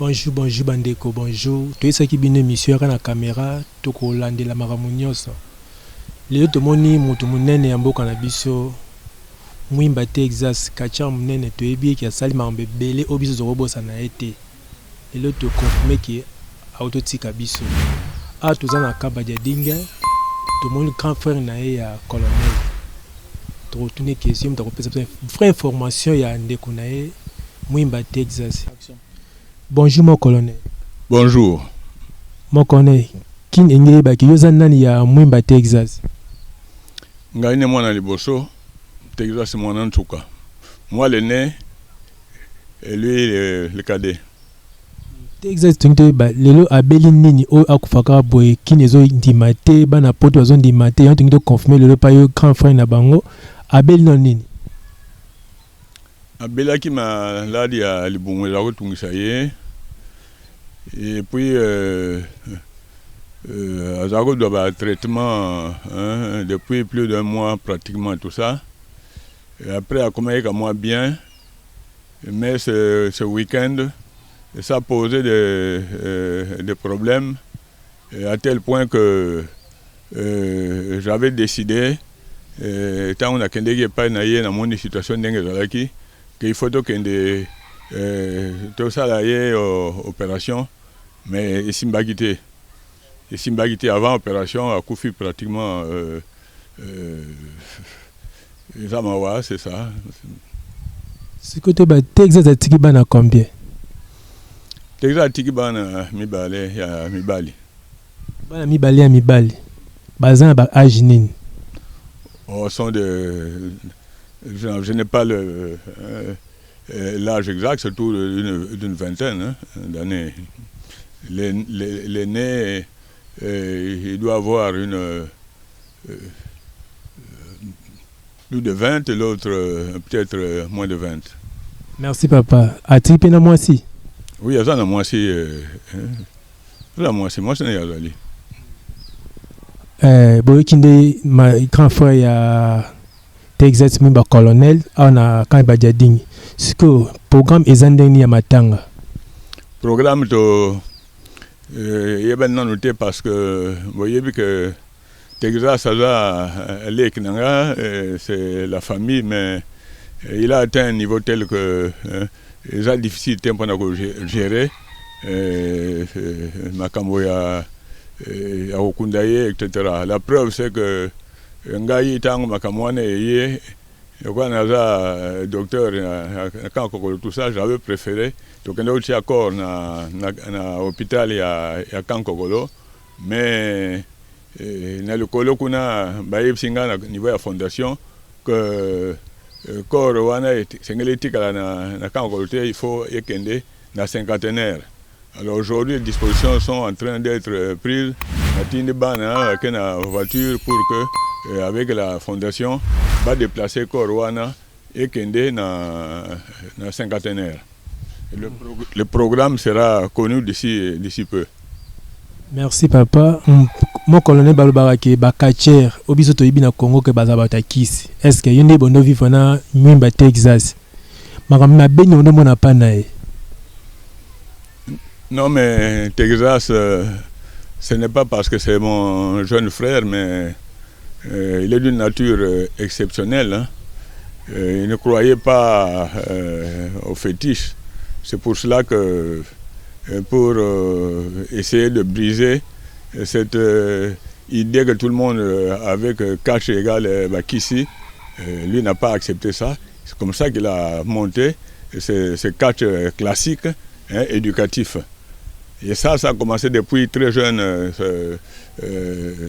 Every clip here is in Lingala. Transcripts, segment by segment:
Bonjour, bonjour Bandeko, bonjour. Tu es qui bien émission à la caméra, tu collandé la maramuniosa. Les autres moni, mutumunene yambo kanabiso, mwimba Texas, kacha munene tu es bien qui a sali mambe belé obiso zorobo sana été. Les autres confirmé qui autotika biso. Ah, tu en as kabadia dingue, tout le monde grand frère nae ya colonel. Tu retournes question, tu repères vraie information ya ndeko nae, mwimba Texas. Bonjour mon colonel. Bonjour. Mon colonel, qui est baki yozanani ya mwimba Texas? Ngaine mwana liboso, Texas mwana ntuka. Moi l'aîné et lui le cadet. Texas tunte ba lelo abeli nini o akufaka boy kinezo ndimate bana poto bazo ndimate yon tunte confirmer lelo pa yo grand frère na bango abeli non nini? Abela qui m'a ladi à libungu la kutungisa ye. Et puis, Azaro doit avoir un traitement depuis plus d'un mois pratiquement tout ça. Et après, à commencer à moi bien, mais ce week-end, ça posait des problèmes à tel point que j'avais décidé, tant on a qu'un pas naïe dans mon situation d'Engezalaki, qu'il faut que tout ça là est opération, mais ici Mbagité avant opération à Koufi pratiquement Zamawa, c'est ça. Ce côté bah Texas a tiki bana combien? Texas a tiki bana mibale ya mibali. Bana mibale ya mibali. Bazan ba âge nini? Oh, sont de je n'ai pas l'âge exact, surtout d'une vingtaine d'années. L'aîné, il doit avoir plus de 20, et l'autre peut-être moins de 20. Merci papa. A-t-il peine à moi aussi? Oui, il y a ça moi aussi. Moi, c'est Yazali. Boyekinde, ma grand frère, il y a Texas, mon colonel, on a quand il y a dingue. Ce que le programme est en matanga. Programme to est bien noté parce que vous voyez que Texas c'est la famille, mais il a atteint un niveau tel que il est difficile pour nous gérer. Makamboya, Aokundaye, etc. La preuve c'est que Ngayi Tango Makamwane est le docteur, tout ça, j'avais préféré. Donc, on a aussi accord dans l'hôpital à Kankokolo. Mais, dans le colo qu'on a, au niveau de la fondation, que le corps il faut étendre dans cinquantenaire. Alors aujourd'hui, les dispositions sont en train d'être prises. Avec une voiture pour que, avec la fondation, va déplacer Korwana et Kende dans la cinquantenaire. Le programme sera connu d'ici peu. Merci papa. Mon colonel Balubarake Bakacher, Obisoto Ibina Congo que Bazabata Kiss. Est-ce que y a une bonne vie fana Mimba Texas? Ma beni on ne pas naé. Non mais Texas, ce n'est pas parce que c'est mon jeune frère, mais il est d'une nature exceptionnelle. Hein. Il ne croyait pas au fétiche. C'est pour cela que, pour essayer de briser cette idée que tout le monde avec cash égal Bakissi, lui n'a pas accepté ça. C'est comme ça qu'il a monté ce catch classique, éducatif. Et ça a commencé depuis très jeune,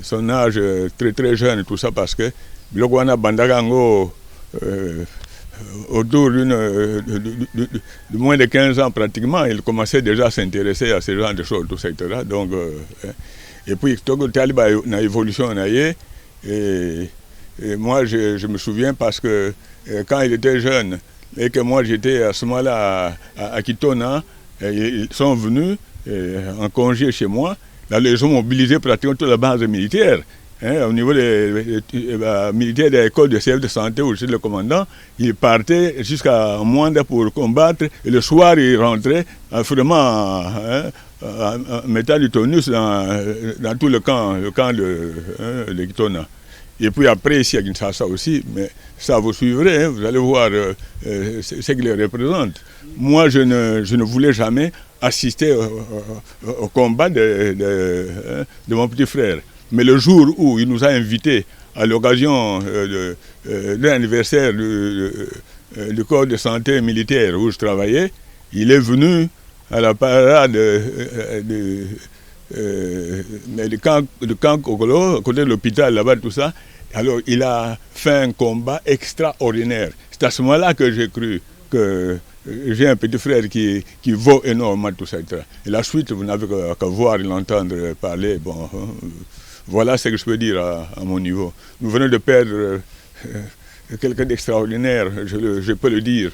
son âge très jeune, tout ça, parce que Bilogwana Bandagango, autour de moins de 15 ans pratiquement, il commençait déjà à s'intéresser à ce genre de choses, tout ça, etc. Donc, et puis, il y a évolution, et moi, je me souviens parce que quand il était jeune, et que moi j'étais à ce moment-là à Kitona, ils sont venus en congé chez moi. Là, ils ont mobilisé pratiquement toute la base militaire. Au niveau des militaires de l'école de chef de santé ou chez le commandant, il partait jusqu'à Mwanda pour combattre et le soir il rentrait vraiment mettant du tonus dans tout le camp de Kitona. Et puis après ici à Kinshasa aussi, mais ça vous suivrez, vous allez voir ce qu'il représente. Moi je ne voulais jamais assister au combat de mon petit frère. Mais le jour où il nous a invités à l'occasion de l'anniversaire du corps de santé militaire où je travaillais, il est venu à la parade du camp Kokolo, à côté de l'hôpital, là-bas, tout ça. Alors, il a fait un combat extraordinaire. C'est à ce moment-là que j'ai cru que j'ai un petit frère qui vaut énormément tout ça. Et la suite, vous n'avez qu'à voir et l'entendre parler. Bon, voilà ce que je peux dire à mon niveau. Nous venons de perdre quelqu'un d'extraordinaire, je peux le dire,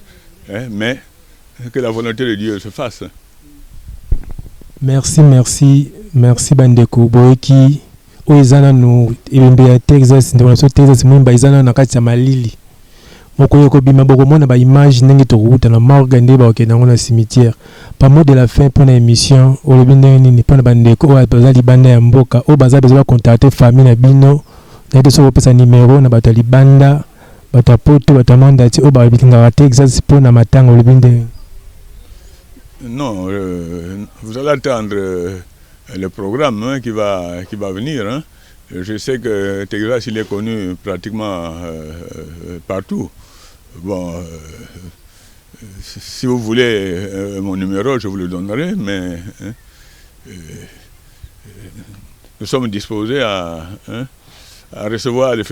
hein, mais que la volonté de Dieu se fasse. Merci Bandeko Boeki. Oizana no ibembe Texas ndona so Texas mwimba izana na kati ya malili. Mokoyoko bima bokomona ba image ndenge tokuta na morgue ndeba okenda ngona cimetière. Pas mot de la fin pour l'émission olobinde nini pona bandeko o bazali banda ya mboka o baza besoin contacter famille na bino na te so pesa numéro na batali banda batapoto batamanda ti o ba bikinga Texas pona matanga olobinde. Non, vous allez attendre le programme qui va venir. Hein. Je sais que Texas, il est connu pratiquement partout. Bon, si vous voulez mon numéro, je vous le donnerai, mais nous sommes disposés à recevoir les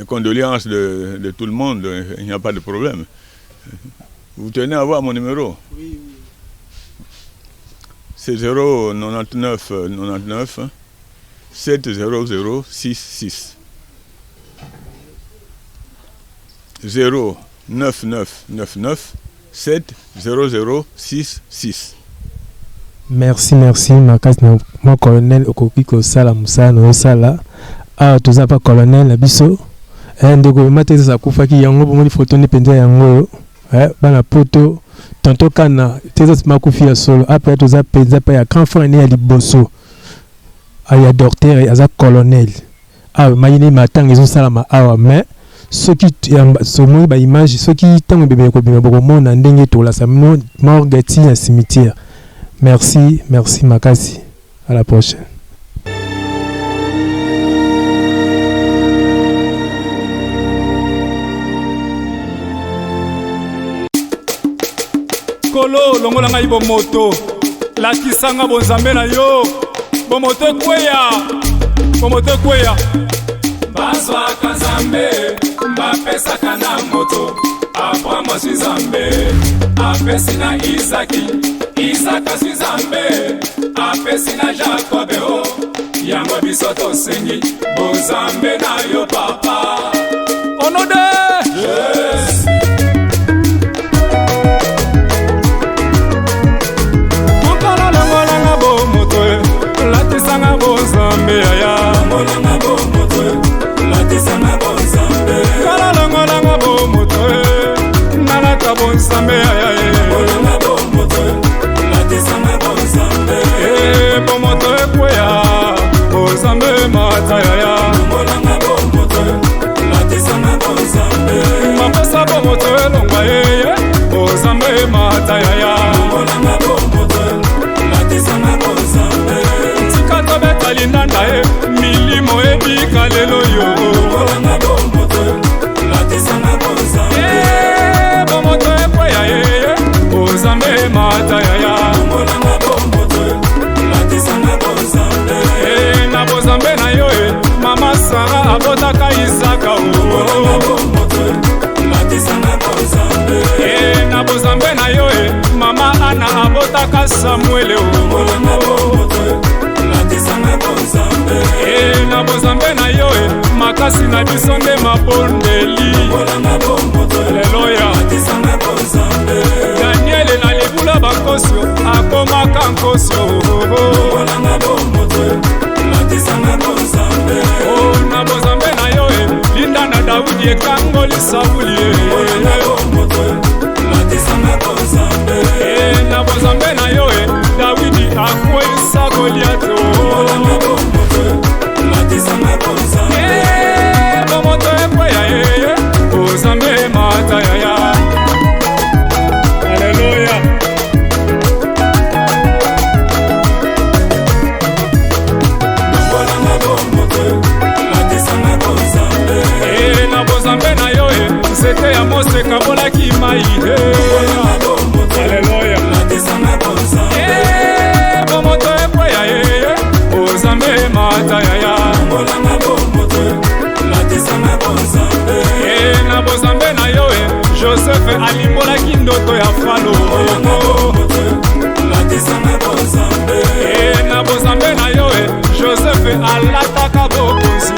condoléances de tout le monde. Il n'y a pas de problème. Vous tenez à voir mon numéro? Oui. C'est 099 99 70066. 09999 70066. Merci makasi na mon colonel okokiko sala musala no sala a toza pa colonel biso ndeko mateza kufaki yango bomoni photo ne penza yango bana poto tonto kana teza makufi ya solo après toza penza pa ya grand frère ne ya liboso aya docteur aza colonel mayini matanga ezo sala ma awa mais soki somo ba image soki tango bebe ko bima boko mona ndenge to la samno morgati na cimetière. Merci makasi, à la prochaine. Kolo longola ngai bomoto lakisanga bonzambe na yo bomoto kweya bazwa kazambe bapesaka na moto Abraham sui zambe apesi na Isaki Isaka sui zambe apesi na Jacob o yango biso tosengi bonzambe na yo papa onode yes. Latisanga bonzambe ya ngolanga bomoto latisanga bonzambe kala ngolanga bomoto nalata bonzambe ya ngolanga bomoto latisanga bonzambe bomoto ekweya bonzambe mata ya ngolanga bomoto latisanga bonzambe mapesa bomoto elongwa bonzambe mata ya ngolanga bomoto latisanga bonzambe linanda milimo ebika lelo yo ngolanga bomoto latisanga bonzambe bomoto ekweya bonzambe mata ya ngolanga bomoto latisanga bonzambe na bonzambe na yo mama Sara abotaka Isaka ngolanga bomoto latisanga bonzambe na bonzambe na yo mama Ana abotaka Samuel ngolanga bomoto na bonzambe na yo makasi na biso nde mabondeli lelo ya Daniel na libula bakosio akomaka nkosio Dawidi ekangolisa bulie na bozambe na yo Dawidi akweyisa Goliath bomoto ekweya bozambe matayaya. Alléluia. Na bozambe na yo nzete ya Mose kabolaki mai. Alléluia. Bomoto ekweya bozambe matayaya. Na bozambe na yo Joseph alimbolaki ndoto ya Falo. Na bozambe na yo Joseph alataka bokonzi.